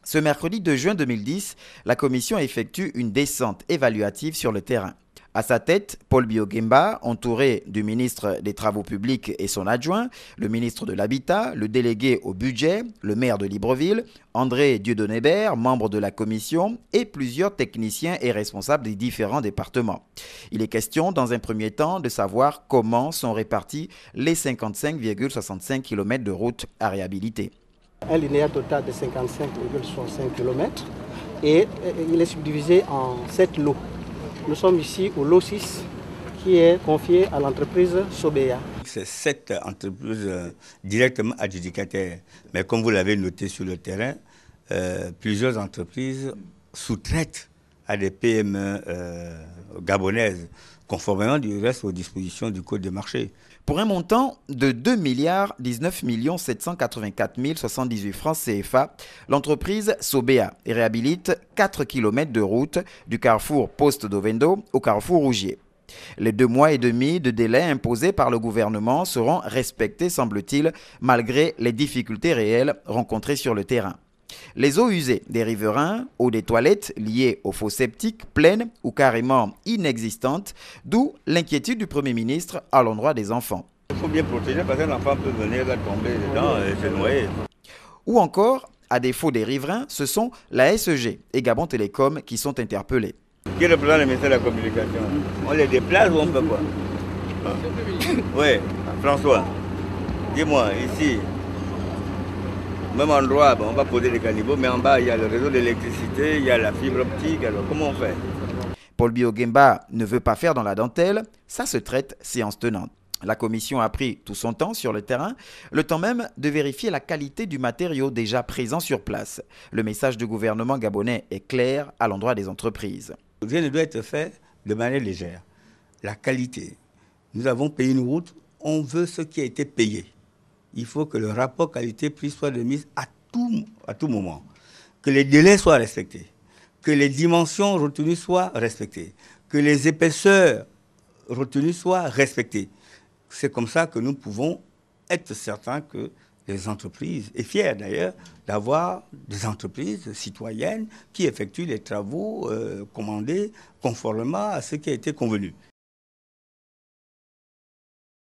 Ce mercredi 2 juin 2010, la commission effectue une descente évaluative sur le terrain. À sa tête, Paul Biya-Ogimba, entouré du ministre des Travaux publics et son adjoint, le ministre de l'Habitat, le délégué au budget, le maire de Libreville, André Dieudonné-Bert, membre de la commission, et plusieurs techniciens et responsables des différents départements. Il est question, dans un premier temps, de savoir comment sont répartis les 55,65 km de routes à réhabiliter. Un linéaire total de 55,65 km et il est subdivisé en 7 lots. Nous sommes ici au lot 6 qui est confié à l'entreprise Sobea. C'est 7 entreprises directement adjudicataires. Mais comme vous l'avez noté sur le terrain, plusieurs entreprises sous-traitent à des PME gabonaises, conformément du reste aux dispositions du Code des marchés. Pour un montant de 2,19 784 078 francs CFA, l'entreprise Sobea réhabilite 4 km de route du carrefour Poste d'Ovendo au carrefour Rougier. Les 2 mois et demi de délai imposés par le gouvernement seront respectés, semble-t-il, malgré les difficultés réelles rencontrées sur le terrain. Les eaux usées des riverains, eau des toilettes liées aux fosses septiques pleines ou carrément inexistantes, d'où l'inquiétude du Premier ministre à l'endroit des enfants. Il faut bien protéger parce qu'un enfant peut venir là, tomber dedans et se noyer. Ou encore, à défaut des riverains, ce sont la SEG et Gabon Télécom qui sont interpellés. Qui est le président du ministère de la Communication? On les déplace ou on fait quoi? Oui, François, dis-moi, ici, même endroit, on va poser les caniveaux, mais en bas, il y a le réseau d'électricité, il y a la fibre optique, alors comment on fait? Paul Biya-Ogimba ne veut pas faire dans la dentelle, ça se traite séance tenante. La commission a pris tout son temps sur le terrain, le temps même de vérifier la qualité du matériau déjà présent sur place. Le message du gouvernement gabonais est clair à l'endroit des entreprises. Rien ne doit être fait de manière légère. La qualité. Nous avons payé une route, on veut ce qui a été payé. Il faut que le rapport qualité-prix soit remis à tout moment, que les délais soient respectés, que les dimensions retenues soient respectées, que les épaisseurs retenues soient respectées. C'est comme ça que nous pouvons être certains que les entreprises, et fiers d'ailleurs, d'avoir des entreprises citoyennes qui effectuent les travaux commandés conformément à ce qui a été convenu.